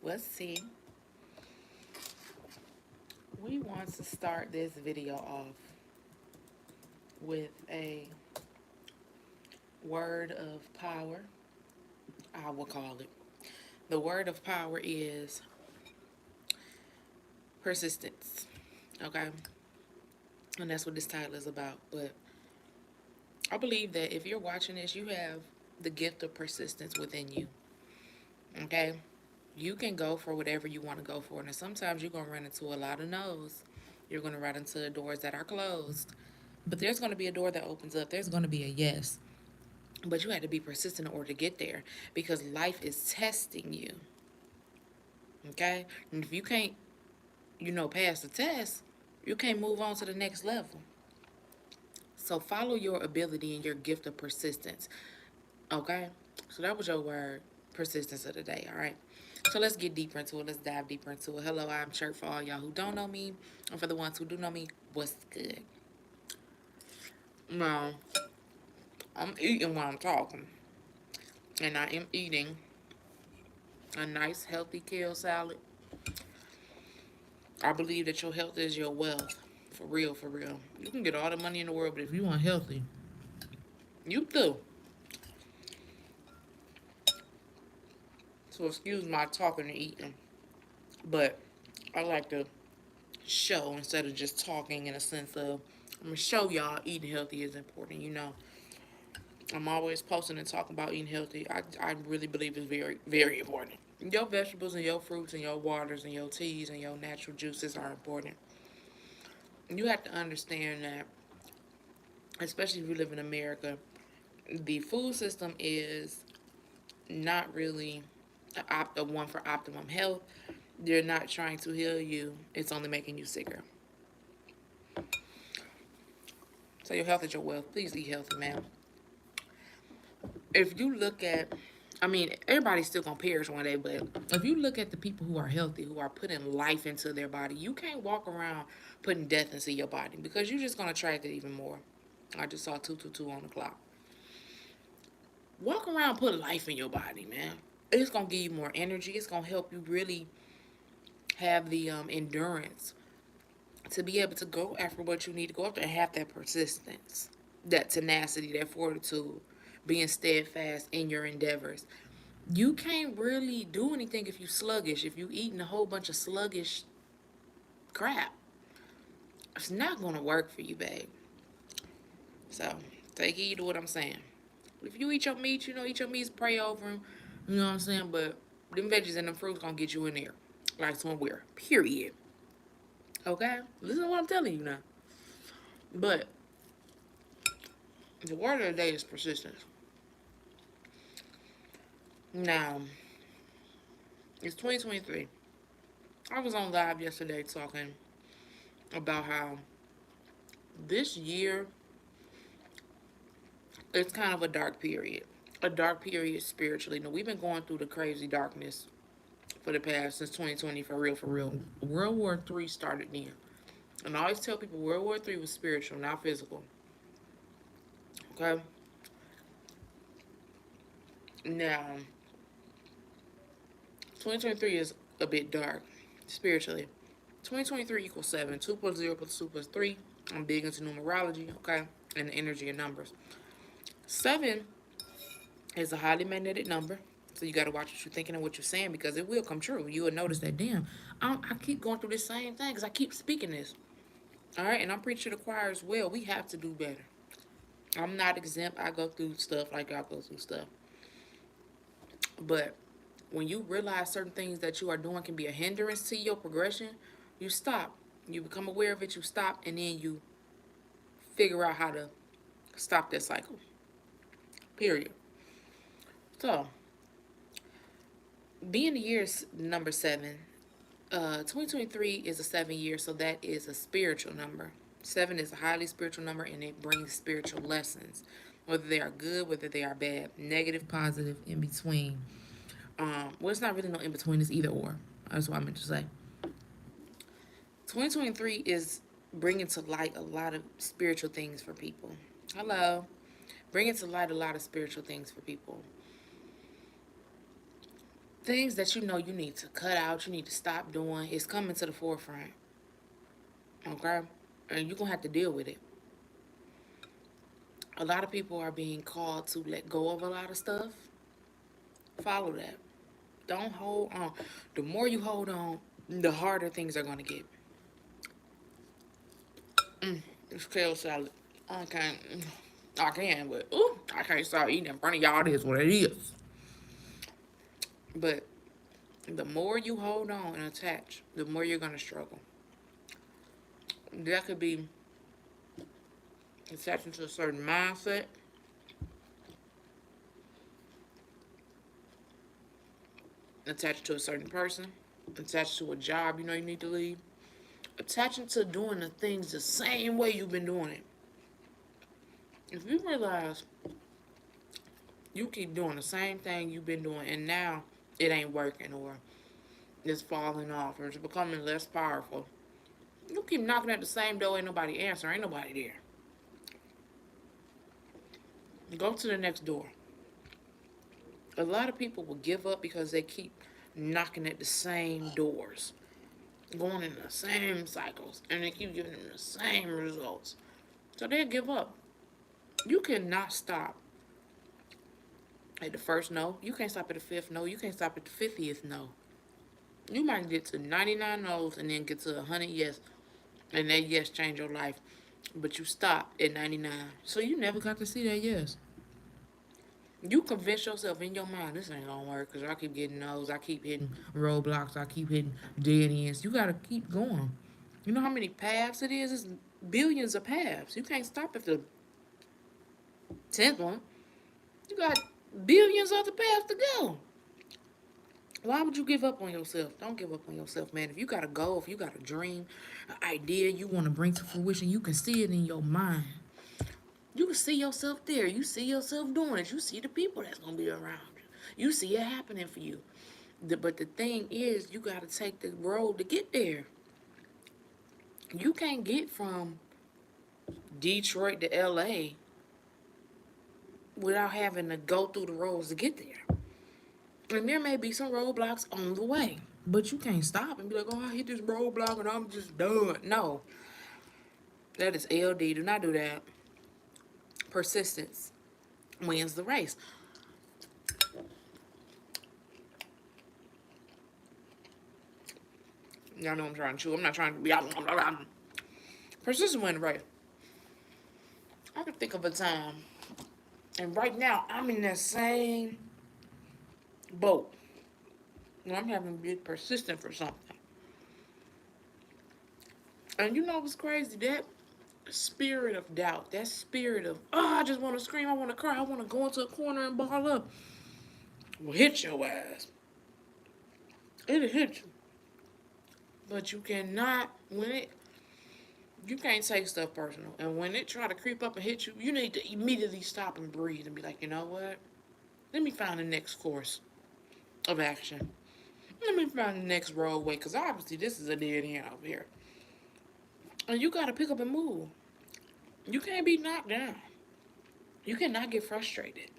Let's see. We want to start this video off with a word of power. I will call it. The word of power is persistence. Okay? And that's what this title is about. But I believe that if you're watching this, you have the gift of persistence within you. Okay? You can go for whatever you want to go for. And sometimes you're going to run into a lot of no's. You're going to run into doors that are closed. But there's going to be a door that opens up. There's going to be a yes. But you had to be persistent in order to get there because life is testing you. Okay? And if you can't, pass the test, you can't move on to the next level. So follow your ability and your gift of persistence. Okay? So that was your word, persistence of the day. All right? So let's get deeper into it. Let's dive deeper into it. Hello, I'm Church for all y'all who don't know me. And for the ones who do know me, what's good? Now, I'm eating while I'm talking. And I am eating a nice, healthy kale salad. I believe that your health is your wealth. For real, for real. You can get all the money in the world, but if you want healthy, you do. So excuse my talking and eating. But I like to show instead of just talking in a sense of, I'm going to show y'all eating healthy is important, I'm always posting and talking about eating healthy. I really believe it's very, very important. Your vegetables and your fruits and your waters and your teas and your natural juices are important. You have to understand that, especially if you live in America, the food system is not really a one for optimum health. They're not trying to heal you. It's only making you sicker. So your health is your wealth. Please eat healthy, man. If you look at, everybody's still gonna perish one day, but if you look at the people who are healthy, who are putting life into their body, you can't walk around putting death into your body because you're just gonna attract it even more. I just saw 222 on the clock. Walk around, put life in your body, man. It's gonna give you more energy. It's gonna help you really have the endurance to be able to go after what you need to go after and have that persistence, that tenacity, that fortitude, being steadfast in your endeavors. You can't really do anything if you sluggish, if you eating a whole bunch of sluggish crap. It's not gonna work for you, babe. So take heed to what I'm saying. If you eat your meat, eat your meats, pray over them. You know what I'm saying? But them veggies and them fruits gonna get you in there. Like somewhere. Period. Okay? Listen to what I'm telling you now. But the word of the day is persistence. Now, it's 2023. I was on live yesterday talking about how this year it's kind of a dark period. A dark period spiritually. Now, we've been going through the crazy darkness for the past, since 2020, for real, for real. World War III started then. And I always tell people World War III was spiritual, not physical. Okay? Now, 2023 is a bit dark spiritually. 2023 equals 7. 2 plus 0 plus 2 plus 3. I'm big into numerology, okay? And the energy of numbers. 7 is a highly magnetic number. So you got to watch what you're thinking and what you're saying because it will come true. You will notice that, damn, I keep going through this same thing because I keep speaking this. All right? And I'm pretty sure the choir as well. We have to do better. I'm not exempt. I go through stuff like y'all go through stuff. But when you realize certain things that you are doing can be a hindrance to your progression, you stop. You become aware of it, you stop, and then you figure out how to stop that cycle. Period. So, being the year number 7, 2023 is a 7 year, so that is a spiritual number. 7 is a highly spiritual number, and it brings spiritual lessons, whether they are good, whether they are bad, negative, positive, in between. Well, it's not really no in between. It's either or. That's what I meant to say. 2023 is bringing to light a lot of spiritual things for people. Hello. Bringing to light a lot of spiritual things for people. things that you know you need to cut out, you need to stop doing, is coming to the forefront. Okay? And you're going to have to deal with it. A lot of people are being called to let go of a lot of stuff. Follow that. Don't hold on. The more you hold on, the harder things are going to get. It's kale salad. I can't. I can, but I can't start eating in front of y'all. This is what it is. But the more you hold on and attach, the more you're gonna struggle. That could be attaching to a certain mindset, attached to a certain person, attached to a job you know you need to leave, attaching to doing the things the same way you've been doing it. If you realize you keep doing the same thing you've been doing and now it ain't working or it's falling off or it's becoming less powerful, you keep knocking at the same door, ain't nobody answering, ain't nobody there. Go to the next door. A lot of people will give up because they keep knocking at the same doors, going in the same cycles, and they keep giving them the same results. So they'll give up. You cannot stop at the first no. You can't stop at the fifth no. You can't stop at the 50th no. You might get to 99 no's and then get to 100 yes, and that yes change your life. But you stop at 99. So you never got to see that yes. You convince yourself in your mind, this ain't gonna work because I keep getting no's, I keep hitting roadblocks, I keep hitting dead ends. You gotta keep going. You know how many paths it is? It's billions of paths. You can't stop at the 10th one. You got billions other paths to go. Why would you give up on yourself? Don't give up on yourself, man. If you got a goal, if you got a dream, an idea you want to bring to fruition, you can see it in your mind. You can see yourself there. You see yourself doing it. You see the people that's going to be around you. You see it happening for you. But the thing is, you got to take the road to get there. You can't get from Detroit to LA without having to go through the roads to get there. And there may be some roadblocks on the way. But you can't stop and be like, oh, I hit this roadblock and I'm just done. No. That is LD. Do not do that. Persistence wins the race. Y'all know I'm trying to chew. I'm not trying to be out. Persistence wins the race. I can think of a time, and right now I'm in that same boat. And I'm having to be persistent for something. And you know what's crazy? That spirit of doubt, that spirit of, oh, I just want to scream, I want to cry, I want to go into a corner and ball up, will hit your ass. It'll hit you. But you cannot, you can't take stuff personal. And when it try to creep up and hit you, you need to immediately stop and breathe and be like, you know what? Let me find the next course of action. Let me find the next roadway, because obviously this is a dead end over here. And you got to pick up and move. You can't be knocked down. You cannot get frustrated.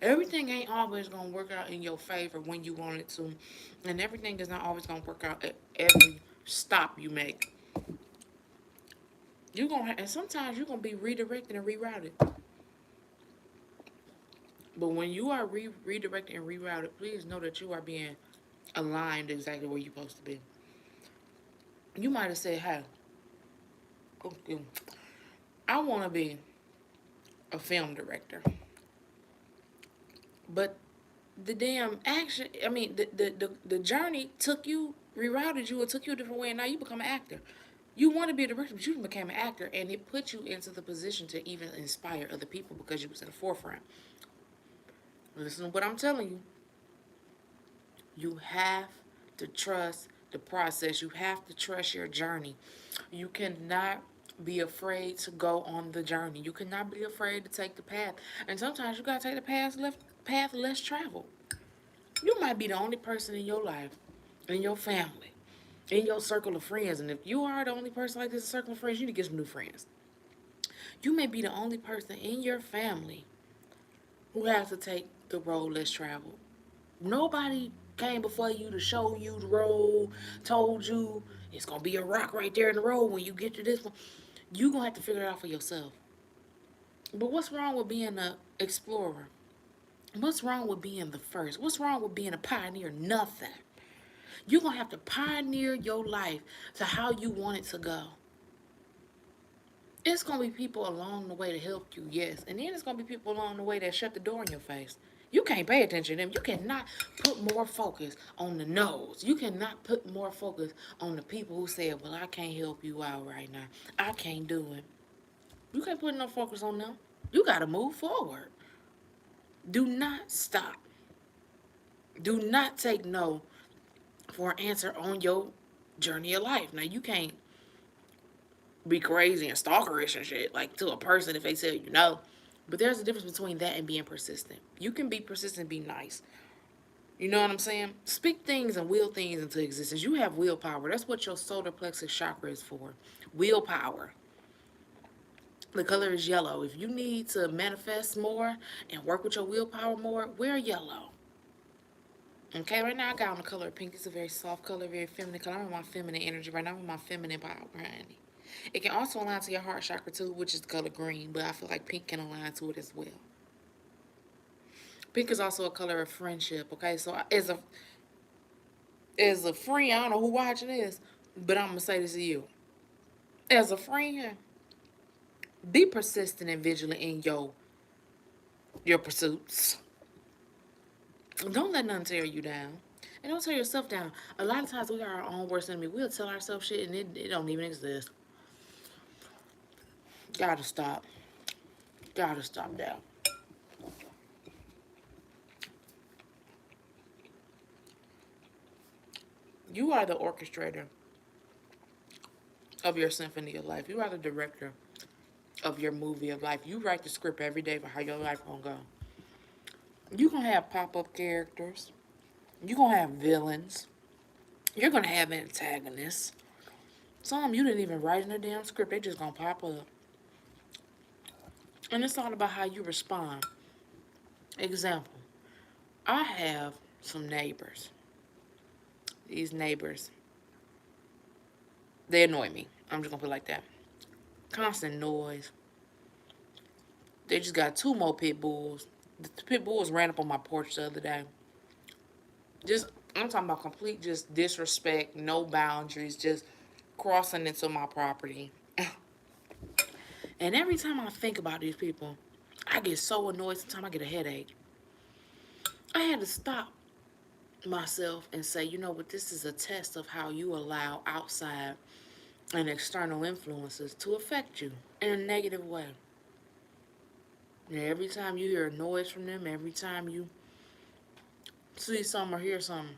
Everything ain't always going to work out in your favor when you want it to. And everything is not always going to work out at every stop you make. And sometimes you're going to be redirected and rerouted. But when you are redirected and rerouted, please know that you are being aligned exactly where you're supposed to be. You might have said, hey, I want to be a film director. But the damn action, the journey rerouted you, it took you a different way, and now you become an actor. You want to be a director, but you became an actor, and it put you into the position to even inspire other people because you was in the forefront. Listen to what I'm telling you. You have to trust the process. You have to trust your journey. You cannot be afraid to go on the journey. You cannot be afraid to take the path. And sometimes you gotta take the path less traveled. You might be the only person in your life, in your family, in your circle of friends. And if you are the only person like this circle of friends, you need to get some new friends. You may be the only person in your family who has to take the road less traveled. Nobody came before you to show you the road, told you it's gonna be a rock right there in the road when you get to this one. You gonna have to figure it out for yourself. But what's wrong with being an explorer? What's wrong with being the first? What's wrong with being a pioneer? Nothing. You're gonna have to pioneer your life to how you want it to go. It's gonna be people along the way to help you, yes. And then it's gonna be people along the way that shut the door in your face. You can't pay attention to them. You cannot put more focus on the no's. You cannot put more focus on the people who said, well, I can't help you out right now. I can't do it. You can't put no focus on them. You gotta move forward. Do not stop. Do not take no for an answer on your journey of life. Now, you can't be crazy and stalkerish and shit, like to a person if they tell you no. But there's a difference between that and being persistent. You can be persistent, be nice. You know what I'm saying? Speak things and will things into existence. You have willpower. That's what your solar plexus chakra is for. Willpower. The color is yellow. If you need to manifest more and work with your willpower more, wear yellow. Okay, right now I got on the color pink. It's a very soft color, very feminine color. I'm in my feminine energy right now. I'm in my feminine power, honey. It can also align to your heart chakra too, which is the color green, but I feel like pink can align to it as well. Pink is also a color of friendship, okay? So as a friend, I don't know who watching this, but I'm gonna say this to you. As a friend, be persistent and vigilant in your pursuits. Don't let nothing tear you down. And don't tear yourself down. A lot of times we are our own worst enemy. We'll tell ourselves shit and it don't even exist. Gotta stop. Gotta stop that. You are the orchestrator of your symphony of life. You are the director of your movie of life. You write the script every day for how your life gonna go. You gonna have pop-up characters. You gonna have villains. You're gonna have antagonists. Some you didn't even write in the damn script. They just gonna pop up. And it's all about how you respond. Example. I have some neighbors. These neighbors, they annoy me. I'm just gonna put it like that. Constant noise. They just got two more pit bulls. The pit bulls ran up on my porch the other day. I'm talking about complete just disrespect, no boundaries, just crossing into my property. And every time I think about these people, I get so annoyed. Sometimes I get a headache. I had to stop myself and say, you know what, this is a test of how you allow outside and external influences to affect you in a negative way. And every time you hear a noise from them, every time you see something or hear something,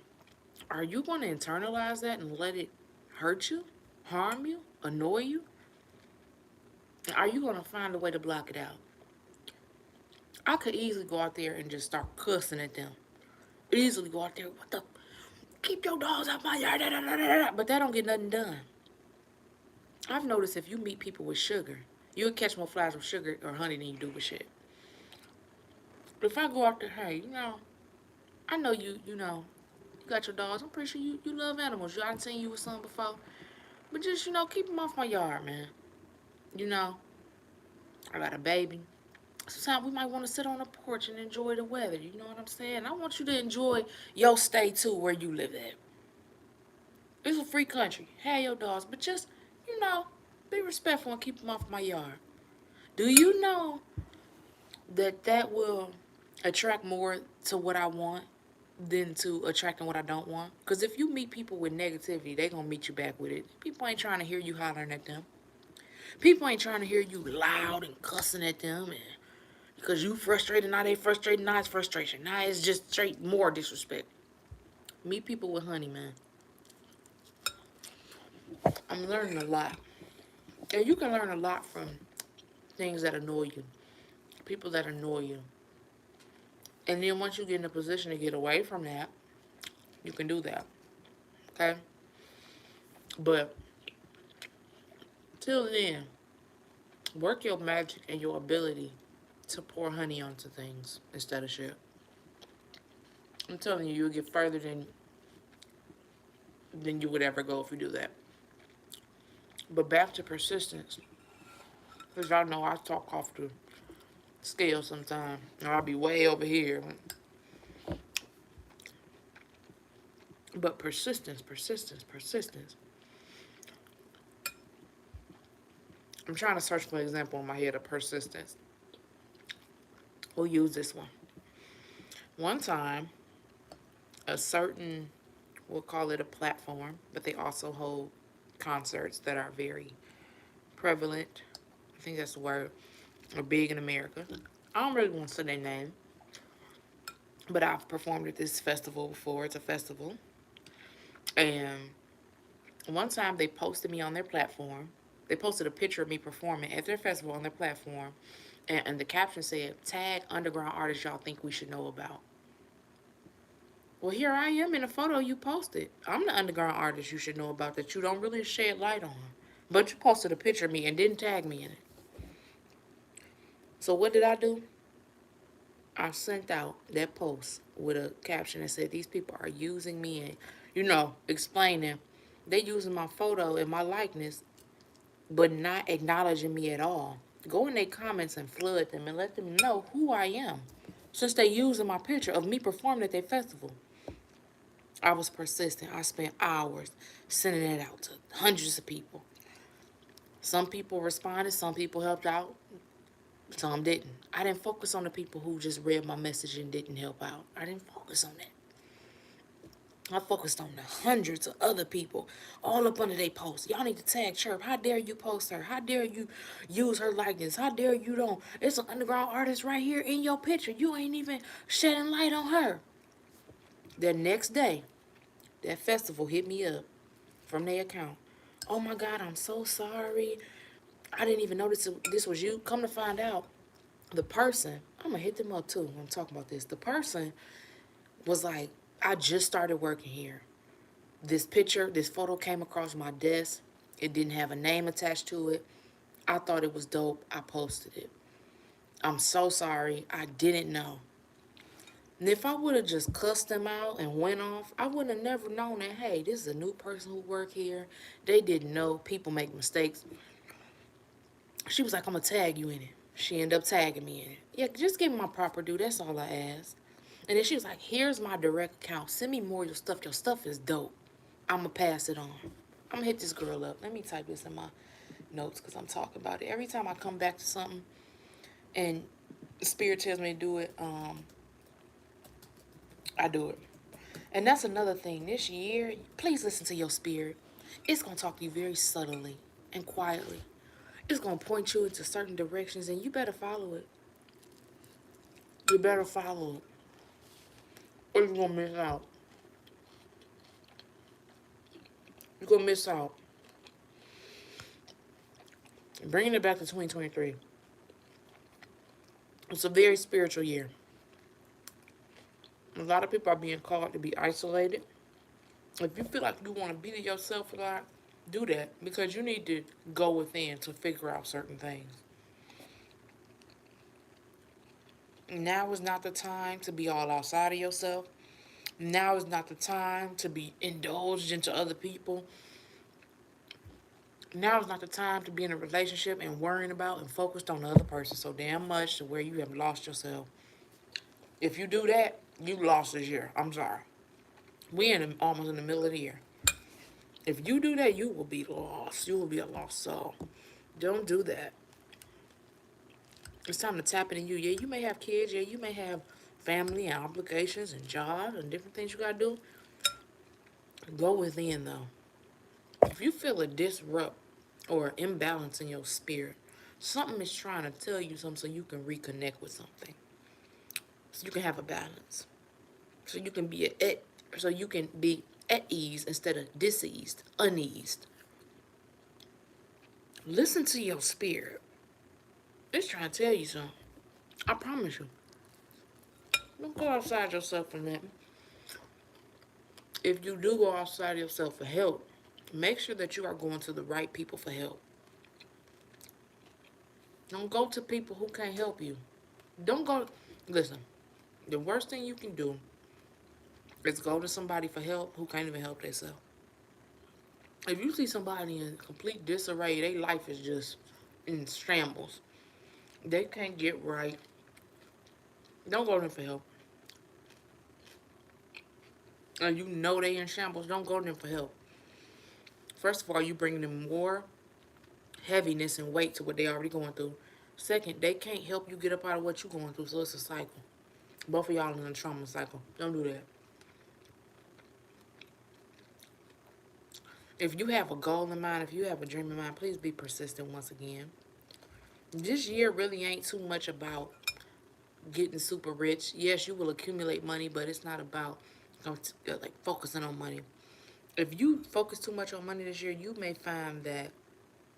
are you going to internalize that and let it hurt you, harm you, annoy you? Are you going to find a way to block it out? I could easily go out there and just start cussing at them. Easily go out there, what the, keep your dogs out my yard, but that don't get nothing done. I've noticed if you meet people with sugar, you'll catch more flies with sugar or honey than you do with shit. If I go out there, hey, I know you got your dogs. I'm pretty sure you love animals. I've seen you with some before. But just, keep them off my yard, man. I got a baby. Sometimes we might want to sit on the porch and enjoy the weather. You know what I'm saying? I want you to enjoy your stay, too, where you live at. It's a free country. Have your dogs. But just, be respectful and keep them off my yard. Do you know that will attract more to what I want than to attracting what I don't want? Because if you meet people with negativity, they going to meet you back with it. People ain't trying to hear you hollering at them. People ain't trying to hear you loud and cussing at them. And because you frustrated, now they frustrated, now it's frustration. Now it's just straight more disrespect. Meet people with honey, man. I'm learning a lot. And you can learn a lot from things that annoy you. People that annoy you. And then once you get in a position to get away from that, you can do that. Okay? But till then, work your magic and your ability to pour honey onto things instead of shit. I'm telling you, you'll get further than you would ever go if you do that. But back to persistence. Because y'all know I talk off the scale sometimes. Or I'll be way over here. But persistence, persistence, persistence. I'm trying to search for an example in my head of persistence. We'll use this one. One time, a certain, we'll call it a platform, but they also hold concerts that are very prevalent. I think that's the word. Or big in America. I don't really want to say their name, but I've performed at this festival before. It's a festival. And one time they posted me on their platform. They posted a picture of me performing at their festival on their platform. And the caption said, tag underground artists y'all think we should know about. Well, here I am in a photo you posted. I'm the underground artist you should know about that you don't really shed light on. But you posted a picture of me and didn't tag me in it. So what did I do? I sent out that post with a caption that said, these people are using me and, explaining they using my photo and my likeness, but not acknowledging me at all. Go in their comments and flood them and let them know who I am, since they using my picture of me performing at their festival. I was persistent. I spent hours sending it out to hundreds of people. Some people responded, some people helped out, some didn't. I didn't focus on the people who just read my message and didn't help out. I didn't focus on that. I focused on the hundreds of other people all up under their posts. Y'all need to tag Chirp. How dare you post her? How dare you use her likeness? How dare you don't? It's an underground artist right here in your picture. You ain't even shedding light on her. The next day, that festival hit me up from their account. Oh my God, I'm so sorry. I didn't even notice this was you. Come to find out, the person, I'm going to hit them up too when I'm talking about this. The person was like, I just started working here. This photo came across my desk. It didn't have a name attached to it. I thought it was dope. I posted it. I'm so sorry. I didn't know. And if I would have just cussed them out and went off, I would have never known that, hey, this is a new person who work here. They didn't know. People make mistakes. She was like, I'm going to tag you in it. She ended up tagging me in it. Yeah, just give me my proper due. That's all I asked. And then she was like, here's my direct account. Send me more of your stuff. Your stuff is dope. I'm going to pass it on. I'm going to hit this girl up. Let me type this in my notes because I'm talking about it. Every time I come back to something and the spirit tells me to do it, I do it. And that's another thing. This year, please listen to your spirit. It's going to talk to you very subtly and quietly. It's going to point you into certain directions, and you better follow it. You better follow it, or you're going to miss out. You're going to miss out. Bringing it back to 2023. It's a very spiritual year. A lot of people are being called to be isolated. If you feel like you want to be to yourself a lot, do that, because you need to go within to figure out certain things. Now is not the time to be all outside of yourself. Now is not the time to be indulged into other people. Now is not the time to be in a relationship and worrying about and focused on the other person so damn much to where you have lost yourself. If you do that, you lost this year. I'm sorry. Almost in the middle of the year. If you do that, you will be lost. You will be a lost soul. Don't do that. It's time to tap into you. Yeah, you may have kids. Yeah, you may have family and obligations and jobs and different things you got to do. Go within, though. If you feel a disrupt or imbalance in your spirit, something is trying to tell you something so you can reconnect with something. So you can have a balance. So you can be at ease instead of diseased, uneased. Listen to your spirit. It's trying to tell you something. I promise you. Don't go outside yourself for nothing. If you do go outside yourself for help, make sure that you are going to the right people for help. Don't go to people who can't help you. Don't go. Listen, the worst thing you can do It's go to somebody for help who can't even help themselves. If you see somebody in complete disarray, their life is just in shambles. They can't get right. Don't go to them for help. And you know they in shambles, don't go to them for help. First of all, you bring them more heaviness and weight to what they already going through. Second, they can't help you get up out of what you're going through, so it's a cycle. Both of y'all in a trauma cycle. Don't do that. If you have a goal in mind, if you have a dream in mind, please be persistent once again. This year really ain't too much about getting super rich. Yes, you will accumulate money, but it's not about like focusing on money. If you focus too much on money this year, you may find that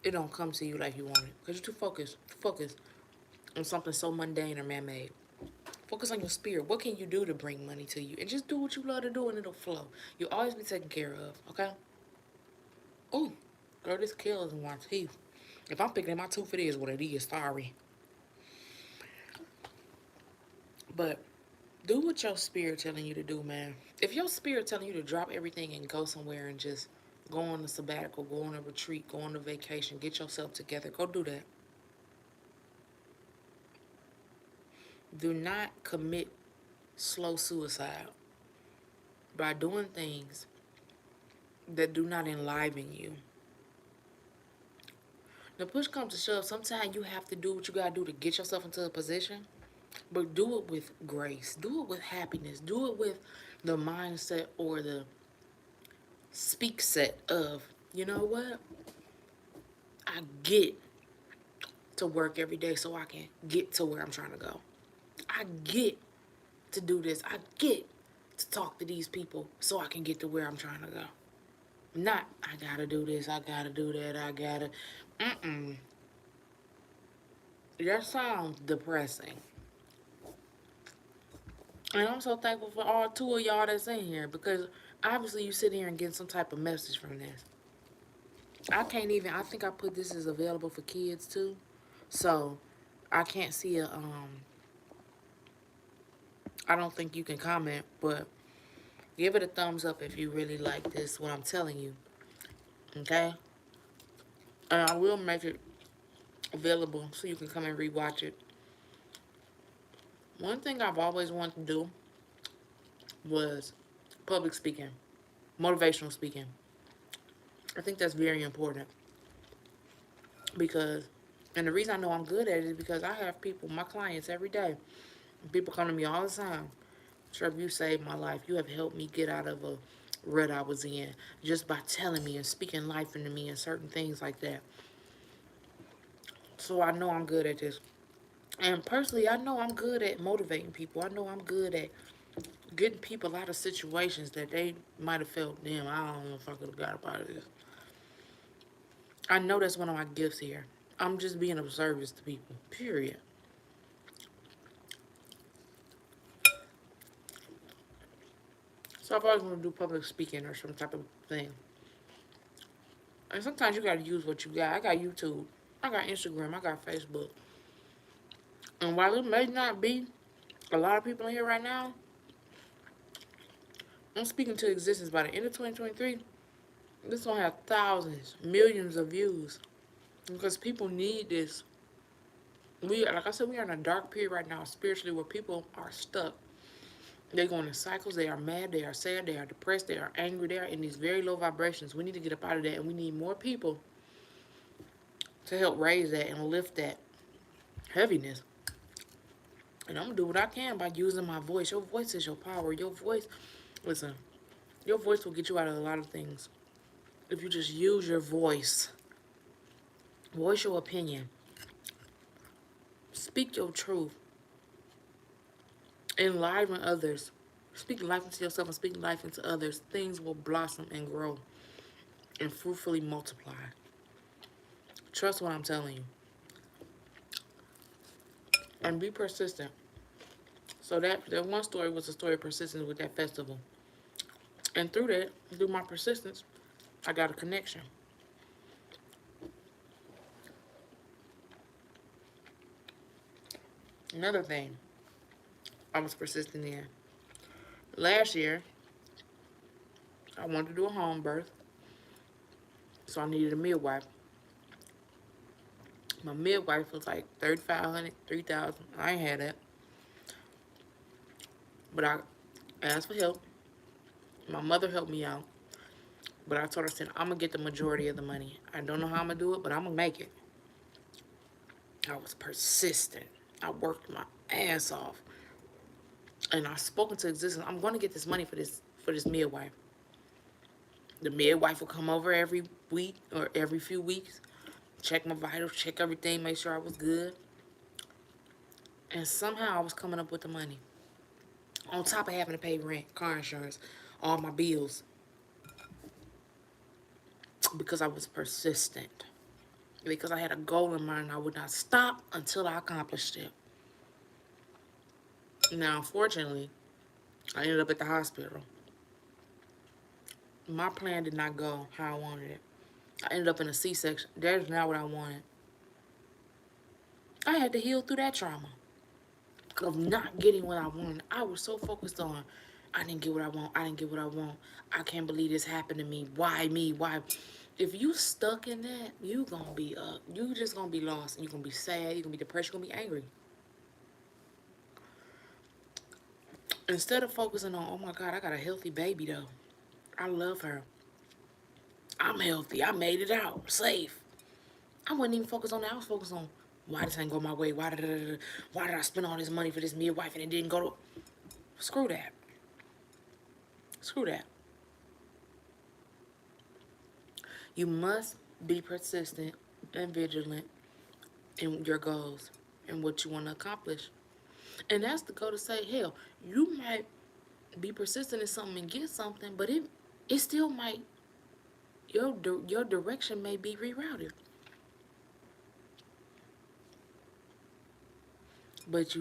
it don't come to you like you want it because you're too focused. Focus on something so mundane or man-made. Focus on your spirit. What can you do to bring money to you? And just do what you love to do and it'll flow. You'll always be taken care of, okay? Ooh, girl, this kills in my teeth. If I'm picking at my tooth, it is what it is. Sorry. But do what your spirit telling you to do, man. If your spirit telling you to drop everything and go somewhere and just go on a sabbatical, go on a retreat, go on a vacation, get yourself together, go do that. Do not commit slow suicide by doing things that do not enliven you. The push comes to shove. Sometimes you have to do what you gotta do to get yourself into a position, but do it with grace. Do it with happiness. Do it with the mindset or the speak set of, you know what? I get to work every day so I can get to where I'm trying to go. I get to do this. I get to talk to these people so I can get to where I'm trying to go. Not, I gotta do this, I gotta do that, I gotta. Mm-mm. That sounds depressing. And I'm so thankful for all two of y'all that's in here because obviously you sit here and get some type of message from this. I can't even, I think I put this as available for kids too. So I can't see I don't think you can comment, but give it a thumbs up if you really like this, what I'm telling you. Okay? And I will make it available so you can come and rewatch it. One thing I've always wanted to do was public speaking, motivational speaking. I think that's very important because, and the reason I know I'm good at it is because I have people, my clients every day. People come to me all the time. Trevor, you saved my life. You have helped me get out of a rut I was in just by telling me and speaking life into me and certain things like that. So I know I'm good at this. And personally, I know I'm good at motivating people. I know I'm good at getting people out of situations that they might have felt, damn, I don't know if I could have got up out of this. I know that's one of my gifts here. I'm just being of service to people, period. So I've always wanted to do public speaking or some type of thing. And sometimes you gotta use what you got. I got YouTube, I got Instagram, I got Facebook. And while it may not be a lot of people in here right now, I'm speaking to existence by the end of 2023. This gonna have thousands, millions of views. Because people need this. Like I said, we are in a dark period right now spiritually where people are stuck. They go in cycles. They are mad. They are sad. They are depressed. They are angry. They are in these very low vibrations. We need to get up out of that, and we need more people to help raise that and lift that heaviness. And I'm gonna do what I can by using my voice. Your voice is your power. Your voice, listen, your voice will get you out of a lot of things if you just use your voice. Voice your opinion. Speak your truth. Enliven others. Speak life into yourself and speak life into others. Things will blossom and grow and fruitfully multiply. Trust what I'm telling you. And be persistent. So that one story was a story of persistence with that festival. And through that, through my persistence, I got a connection. Another thing I was persistent in. Last year, I wanted to do a home birth, so I needed a midwife. My midwife was like 3,500, 3,000. I ain't had that, but I asked for help. My mother helped me out, but I told her, I said, I'm gonna get the majority of the money. I don't know how I'm gonna do it, but I'm gonna make it. I was persistent. I worked my ass off, and I spoke into existence. I'm gonna get this money for this midwife. The midwife will come over every week or every few weeks, check my vitals, check everything, make sure I was good. And somehow I was coming up with the money. On top of having to pay rent, car insurance, all my bills. Because I was persistent. Because I had a goal in mind. I would not stop until I accomplished it. Now, unfortunately, I ended up at the hospital. My plan did not go how I wanted it. I ended up in a C-section. That's not what I wanted. I had to heal through that trauma of not getting what I wanted. I was so focused on, I didn't get what I want. I didn't get what I want. I can't believe this happened to me. Why me? Why? If you stuck in that, you gonna be you just gonna be lost. You gonna be sad. You gonna be depressed. You gonna be angry. Instead of focusing on, oh my God, I got a healthy baby though. I love her. I'm healthy. I made it out safe. I wasn't even focused on that. I was focused on why this ain't go my way. Why did I spend all this money for this midwife and it didn't go to? Screw that. Screw that. You must be persistent and vigilant in your goals and what you want to accomplish. And that's the goal to say, hell, you might be persistent in something and get something, but it still might, your direction may be rerouted. But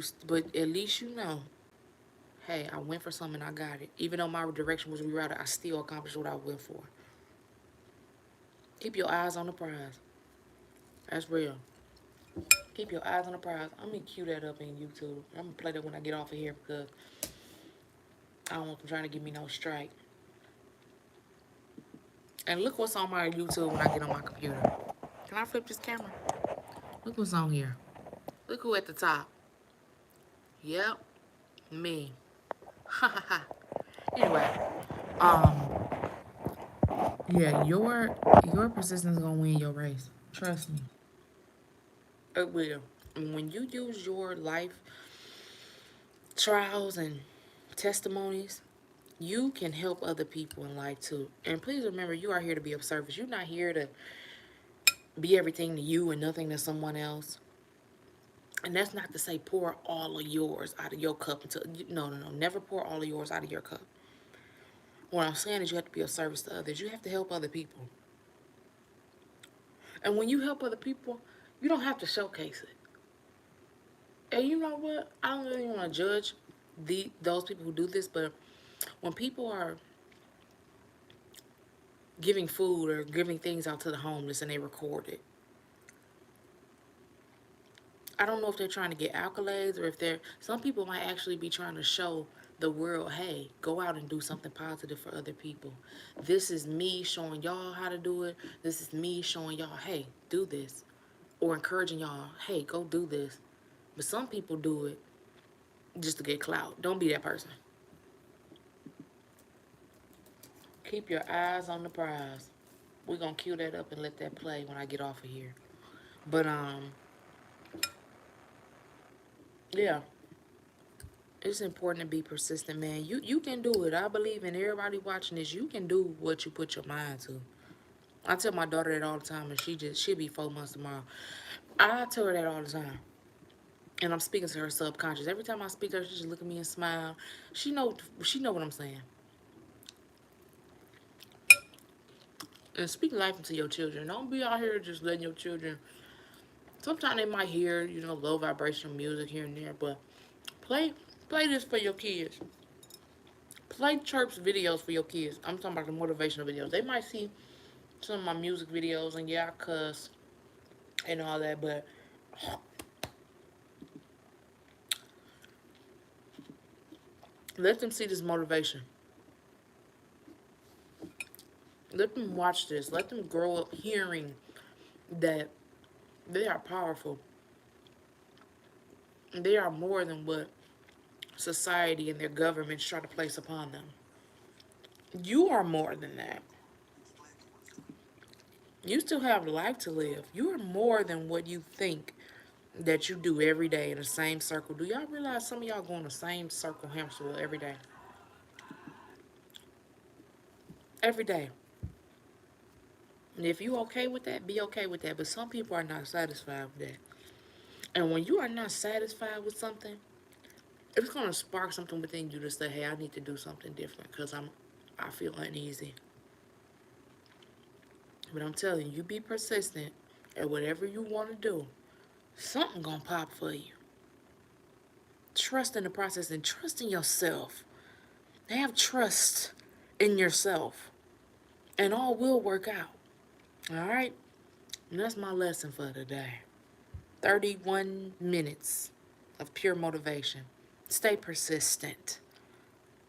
at least you know, hey, I went for something and I got it. Even though my direction was rerouted, I still accomplished what I went for. Keep your eyes on the prize. That's real. Keep your eyes on the prize. I'm gonna cue that up in YouTube. I'm gonna play that when I get off of here because I don't want them trying to give me no strike. And look what's on my YouTube when I get on my computer. Can I flip this camera? Look what's on here. Look who at the top. Yep, me. Ha ha ha. Anyway, um, yeah, your persistence is gonna win your race. Trust me, it will. And when you use your life trials and testimonies, you can help other people in life too. And please remember, you are here to be of service. You're not here to be everything to you and nothing to someone else. And that's not to say pour all of yours out of your cup until no. Never pour all of yours out of your cup. What I'm saying is you have to be of service to others. You have to help other people. And when you help other people, you don't have to showcase it. And you know what? I don't really want to judge those people who do this, but when people are giving food or giving things out to the homeless and they record it, I don't know if they're trying to get accolades or if some people might actually be trying to show the world, hey, go out and do something positive for other people. This is me showing y'all how to do it. This is me showing y'all, hey, do this. Or encouraging y'all, hey, go do this. But some people do it just to get clout. Don't be that person. Keep your eyes on the prize. We're going to cue that up and let that play when I get off of here. But, yeah. It's important to be persistent, man. You can do it. I believe in everybody watching this. You can do what you put your mind to. I tell my daughter that all the time, and she'll be 4 months tomorrow. I tell her that all the time. And I'm speaking to her subconscious. Every time I speak to her, she just look at me and smile. She know what I'm saying. And speak life into your children. Don't be out here just letting your children. Sometimes they might hear, low vibration music here and there, but play this for your kids. Play chirps videos for your kids. I'm talking about the motivational videos. They might see some of my music videos and yeah, I cuss and all that, but let them see this motivation. Let them watch this. Let them grow up hearing that they are powerful. They are more than what society and their governments try to place upon them. You are more than that. You still have life to live. You are more than what you think that you do every day in the same circle. Do y'all realize some of y'all go in the same circle hamster wheel every day? Every day. And if you okay with that, be okay with that. But some people are not satisfied with that. And when you are not satisfied with something, it's gonna spark something within you to say, "Hey, I need to do something different because I feel uneasy." But I'm telling you, you be persistent at whatever you want to do. Something gonna pop for you. Trust in the process and trust in yourself. Have trust in yourself, and all will work out. All right, and that's my lesson for today. 31 minutes of pure motivation. Stay persistent.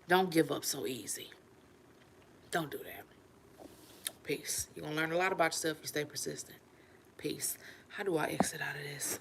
Don't give up so easy. Don't do that. Peace. You're going to learn a lot about yourself if you stay persistent. Peace. How do I exit out of this?